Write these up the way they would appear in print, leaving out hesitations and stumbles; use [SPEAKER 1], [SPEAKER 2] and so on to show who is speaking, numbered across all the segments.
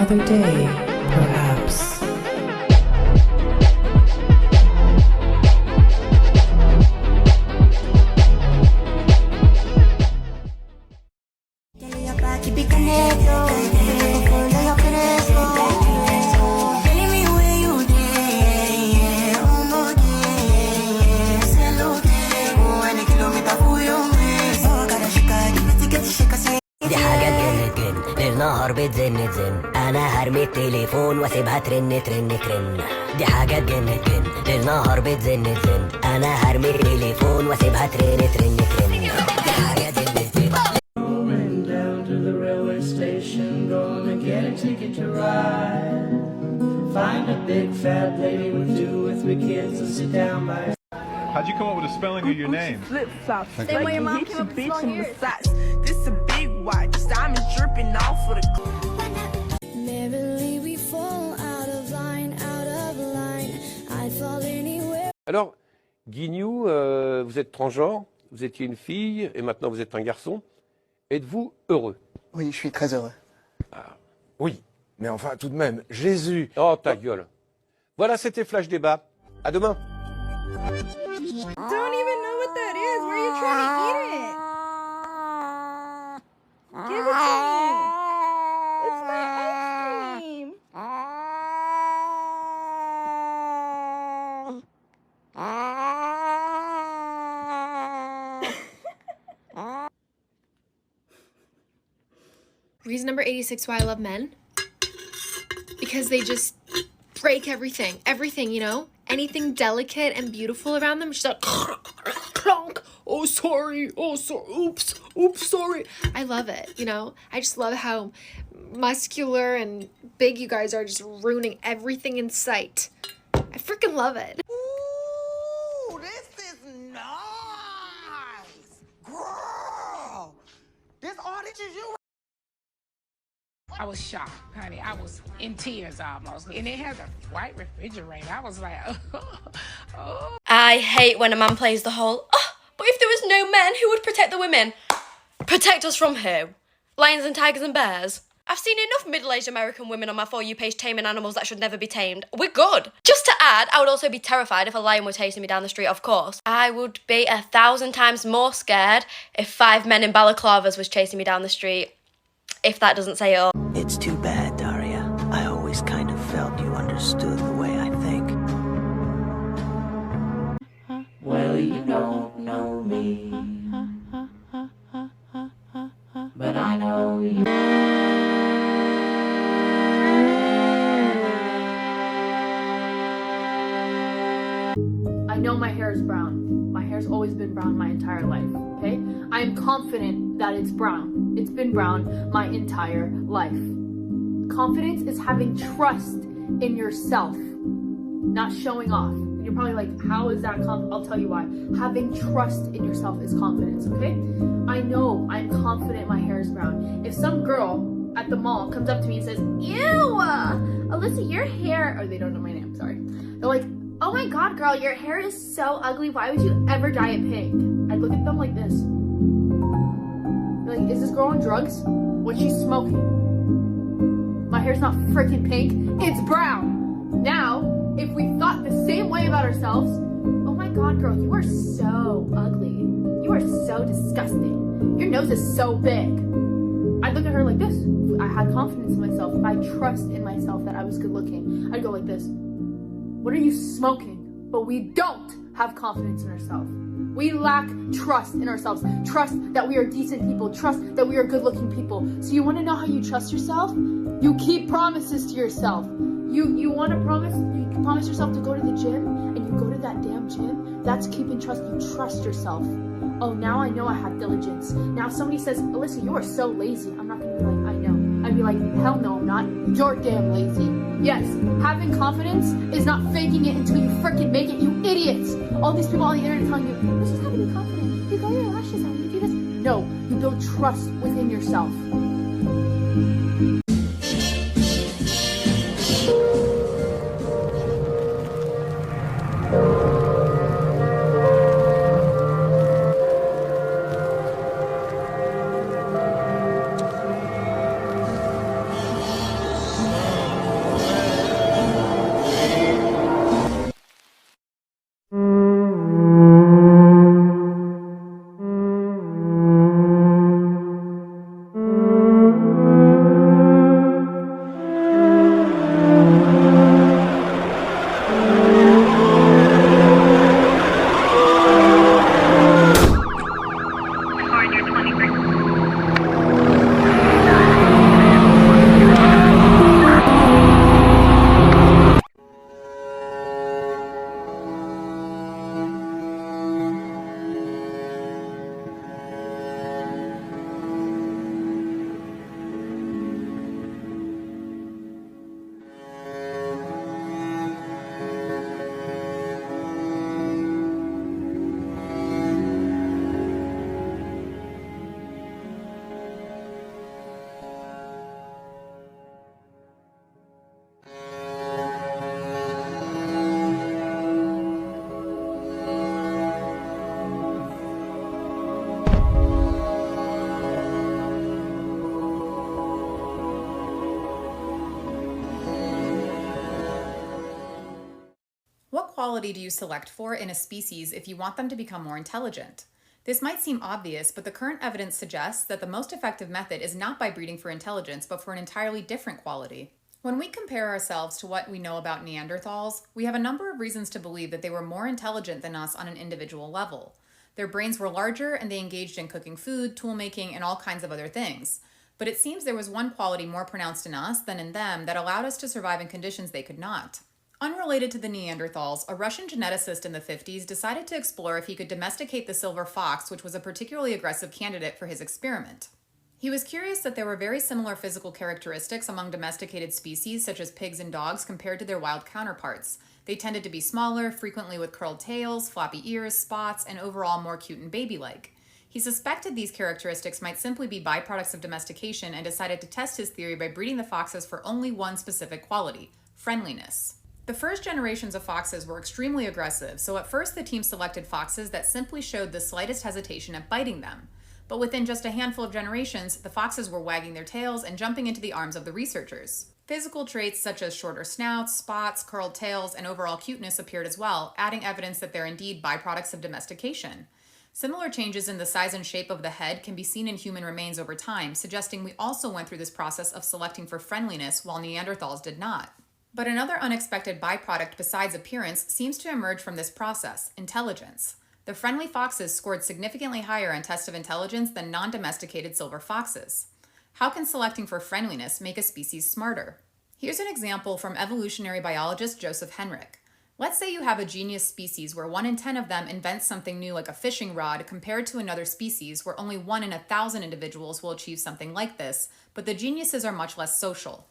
[SPEAKER 1] another day, perhaps.
[SPEAKER 2] دي حاجة تجن تجن ليل نهار بتزن تزن انا هرمي التليفون واسيبها ترن ترن ترن دي حاجة تجن تجن ليل نهار بتزن تزن انا هرمي التليفون واسيبها ترن ترن ترن دي حاجة تجن تجن.
[SPEAKER 3] Going down to the railway station, gonna get a ticket to ride. Find a big fat lady with two or three kids to sit down by.
[SPEAKER 4] How'd you come up with the spelling of your name?
[SPEAKER 5] Flip flops.
[SPEAKER 6] Same way your mom
[SPEAKER 5] hit
[SPEAKER 6] came
[SPEAKER 5] your
[SPEAKER 6] up with
[SPEAKER 5] bitch
[SPEAKER 6] long
[SPEAKER 5] in the
[SPEAKER 6] ears.
[SPEAKER 5] socks. This a big watch. Diamonds dripping off of the.
[SPEAKER 6] Merrily we fall out of line, I'd fall anywhere.
[SPEAKER 7] Alors, Guignou, vous êtes transgenre, vous étiez une fille et maintenant vous êtes un garçon. Êtes-vous heureux?
[SPEAKER 8] Oui, je suis très heureux.
[SPEAKER 9] Oui, mais enfin tout de même, Jésus.
[SPEAKER 7] Oh, ta gueule. Voilà, c'était Flash Débat. À demain.
[SPEAKER 10] Don't even know what that is. Where are you trying to eat it? Give it to me. It's my ice cream.
[SPEAKER 11] Reason number 86 why I love men. Because they just break everything. Everything, you know? Anything delicate and beautiful around them, just like clonk. Oh, sorry. Oh, oops. Oops, sorry. I love it, you know? I just love how muscular and big you guys are, just ruining everything in sight. I freaking love it.
[SPEAKER 5] Ooh, this is nice. Girl, this all this is you.
[SPEAKER 12] I was shocked, honey. I was in tears almost. And it has a white refrigerator. I was like, oh.
[SPEAKER 13] I hate when a man plays the whole, oh, but if there was no men, who would protect the women? Protect us from who? Lions and tigers and bears? I've seen enough middle-aged American women on my For You page taming animals that should never be tamed. We're good. Just to add, I would also be terrified if a lion were chasing me down the street, of course. I would be 1,000 times more scared if 5 men in balaclavas was chasing me down the street. If that doesn't say it all.
[SPEAKER 2] It's too bad, Daria. I always kind of felt you understood the way I think.
[SPEAKER 3] Well, you don't know me, but I know you.
[SPEAKER 14] I know my hair is brown. My hair's always been brown my entire life, okay? I am confident that it's brown. It's been brown my entire life. Confidence is having trust in yourself, not showing off. And you're probably like, how is that I'll tell you why. Having trust in yourself is confidence, okay? I know I'm confident my hair is brown. If some girl at the mall comes up to me and says, ew, Alyssa, your hair, or they don't know my name, sorry. They're like, oh my god, girl, your hair is so ugly. Why would you ever dye it pink? I'd look at them like this. Like, is this girl on drugs? What's she smoking? My hair's not freaking pink, it's brown. Now, if we thought the same way about ourselves, oh my god, girl, you are so ugly. You are so disgusting. Your nose is so big. I'd look at her like this. If I had confidence in myself, if I trust in myself that I was good looking, I'd go like this. What are you smoking? But we don't have confidence in ourselves. We lack trust in ourselves. Trust that we are decent people. Trust that we are good-looking people. So you want to know how you trust yourself? You keep promises to yourself. You want to promise? You can promise yourself to go to the gym, and you go to that damn gym. That's keeping trust. You trust yourself. Oh, now I know I have diligence. Now if somebody says, Alyssa, you are so lazy. I'm not going to be like, I know. I'd be like, hell no, I'm not. You're damn lazy. Yes, having confidence is not faking it until you freaking make it, you idiots. All these people on the internet telling you, let's just have to be confident. You grow your lashes out, you do this. No, you build trust within yourself.
[SPEAKER 8] quality do you select for in a species if you want them to become more intelligent? This might seem obvious, but the current evidence suggests that the most effective method is not by breeding for intelligence, but for an entirely different quality. When we compare ourselves to what we know about Neanderthals, we have a number of reasons to believe that they were more intelligent than us on an individual level. Their brains were larger and they engaged in cooking food, tool making, and all kinds of other things. But it seems there was one quality more pronounced in us than in them that allowed us to survive in conditions they could not. Unrelated to the Neanderthals, a Russian geneticist in the 50s decided to explore if he could domesticate the silver fox, which was a particularly aggressive candidate for his experiment. He was curious that there were very similar physical characteristics among domesticated species such as pigs and dogs compared to their wild counterparts. They tended to be smaller, frequently with curled tails, floppy ears, spots, and overall more cute and baby-like. He suspected these characteristics might simply be byproducts of domestication and decided to test his theory by breeding the foxes for only one specific quality: friendliness. The first generations of foxes were extremely aggressive, so at first the team selected foxes that simply showed the slightest hesitation at biting them. But within just a handful of generations, the foxes were wagging their tails and jumping into the arms of the researchers. Physical traits such as shorter snouts, spots, curled tails, and overall cuteness appeared as well, adding evidence that they're indeed byproducts of domestication. Similar changes in the size and shape of the head can be seen in human remains over time, suggesting we also went through this process of selecting for friendliness while Neanderthals did not. But another unexpected byproduct besides appearance seems to emerge from this process: intelligence. The friendly foxes scored significantly higher on tests of intelligence than non-domesticated silver foxes. How can selecting for friendliness make a species smarter? Here's an example from evolutionary biologist Joseph Henrich. Let's say you have a genius species where 1 in 10 of them invents something new like a fishing rod, compared to another species where only 1 in 1,000 individuals will achieve something like this, but the geniuses are much less social.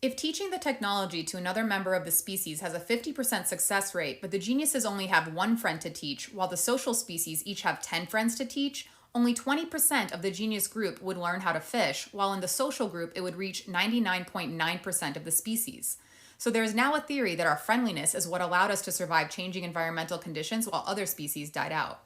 [SPEAKER 8] If teaching the technology to another member of the species has a 50% success rate, but the geniuses only have 1 friend to teach, while the social species each have 10 friends to teach, only 20% of the genius group would learn how to fish, while in the social group it would reach 99.9% of the species. So there is now a theory that our friendliness is what allowed us to survive changing environmental conditions while other species died out.